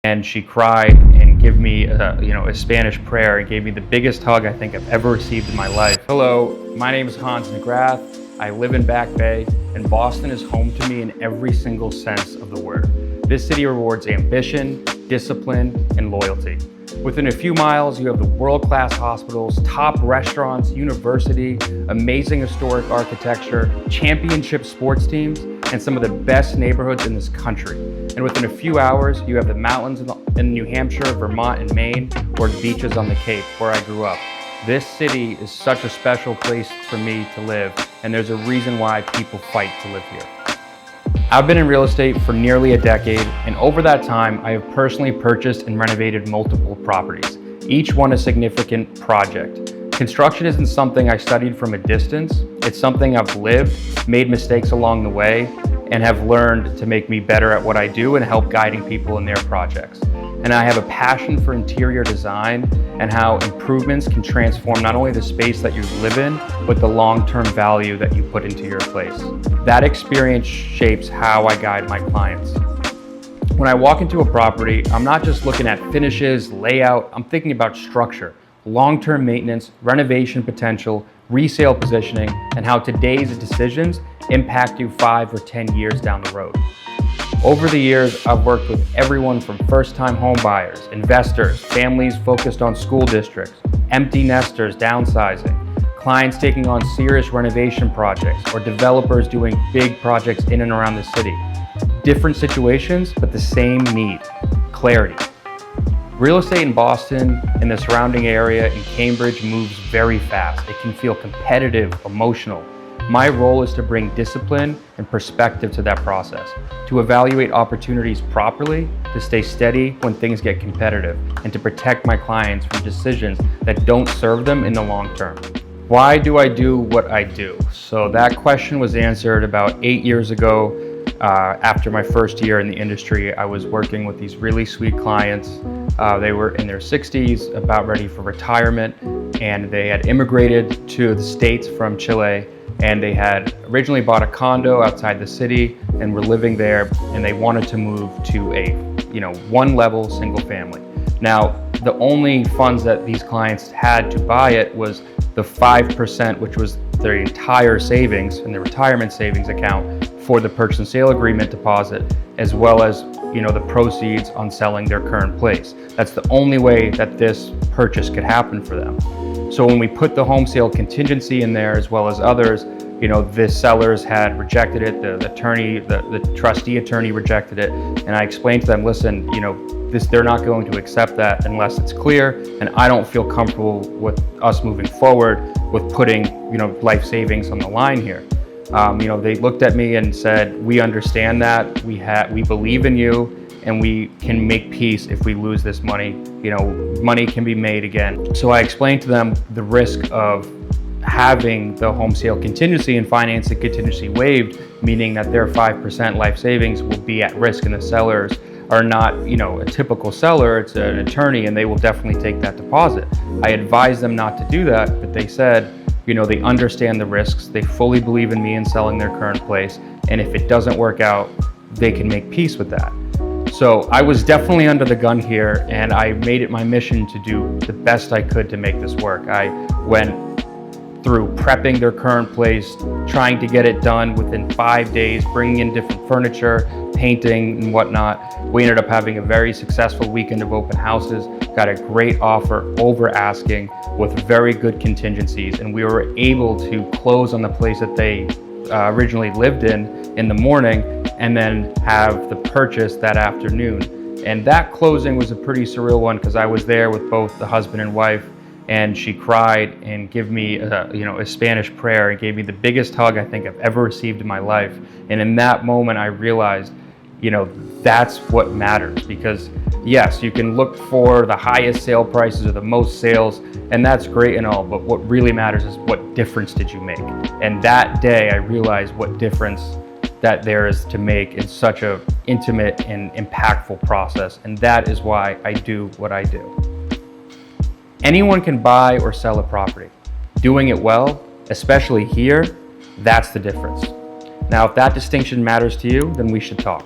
and she cried and gave me a Spanish prayer and gave me the biggest hug I think I've ever received in my life. Hello, my name is Nagrath. I live in Back Bay, and Boston is home to me in every single sense of the word. This city rewards ambition, discipline, and loyalty. Within a few miles, you have the world-class hospitals, top restaurants, university, amazing historic architecture, championship sports teams, and some of the best neighborhoods in this country. And within a few hours, you have the mountains in New Hampshire, Vermont, and Maine, or the beaches on the Cape, where I grew up. This city is such a special place for me to live, and there's a reason why people fight to live here. I've been in real estate for nearly a decade, and over that time, I have personally purchased and renovated multiple properties, each one a significant project. Construction isn't something I studied from a distance. It's something I've lived, made mistakes along the way, and have learned to make me better at what I do and help guiding people in their projects. And I have a passion for interior design and how improvements can transform not only the space that you live in, but the long-term value that you put into your place. That experience shapes how I guide my clients. When I walk into a property, I'm not just looking at finishes, layout, I'm thinking about structure, long-term maintenance, renovation potential, resale positioning, and how today's decisions impact you 5 or 10 years down the road. Over the years, I've worked with everyone from first-time home buyers, investors, families focused on school districts, empty nesters downsizing, clients taking on serious renovation projects, or developers doing big projects in and around the city. Different situations, but the same need: clarity. Real estate in Boston and the surrounding area in Cambridge moves very fast. It can feel competitive, emotional. My role is to bring discipline and perspective to that process, to evaluate opportunities properly, to stay steady when things get competitive, and to protect my clients from decisions that don't serve them in the long term. Why do I do what I do? So that question was answered about 8 years ago. After my first year in the industry, I was working with these really sweet clients. They were in their 60s, about ready for retirement, and they had immigrated to the States from Chile, and they had originally bought a condo outside the city and were living there, and they wanted to move to a one-level single family. Now, the only funds that these clients had to buy it was the 5%, which was their entire savings in their retirement savings account for the purchase and sale agreement deposit, as well as the proceeds on selling their current place. That's the only way that this purchase could happen for them. So when we put the home sale contingency in there, as well as others, the sellers had rejected it, the trustee attorney rejected it, and I explained to them, listen, they're not going to accept that unless it's clear, and I don't feel comfortable with us moving forward with putting, life savings on the line here. They looked at me and said, we understand that, we believe in you, and we can make peace if we lose this money. Money can be made again. So I explained to them the risk of having the home sale contingency and financing contingency waived, meaning that their 5% life savings will be at risk, and the sellers are not, a typical seller. It's an attorney, and they will definitely take that deposit. I advised them not to do that, but they said, they understand the risks. They fully believe in me in selling their current place, and if it doesn't work out, they can make peace with that. So I was definitely under the gun here, and I made it my mission to do the best I could to make this work. I went through prepping their current place, trying to get it done within 5 days, bringing in different furniture, painting and whatnot. We ended up having a very successful weekend of open houses, got a great offer over asking with very good contingencies, and we were able to close on the place that they originally lived in the morning, and then have the purchase that afternoon. And that closing was a pretty surreal one, because I was there with both the husband and wife, and she cried and gave me a Spanish prayer and gave me the biggest hug I think I've ever received in my life. And in that moment, I realized, that's what matters, because yes, you can look for the highest sale prices or the most sales, and that's great and all, but what really matters is what difference did you make? And that day I realized what difference that there is to make in such a intimate and impactful process, and that is why I do what I do. Anyone can buy or sell a property. Doing it well, especially here, that's the difference. Now, if that distinction matters to you, then we should talk.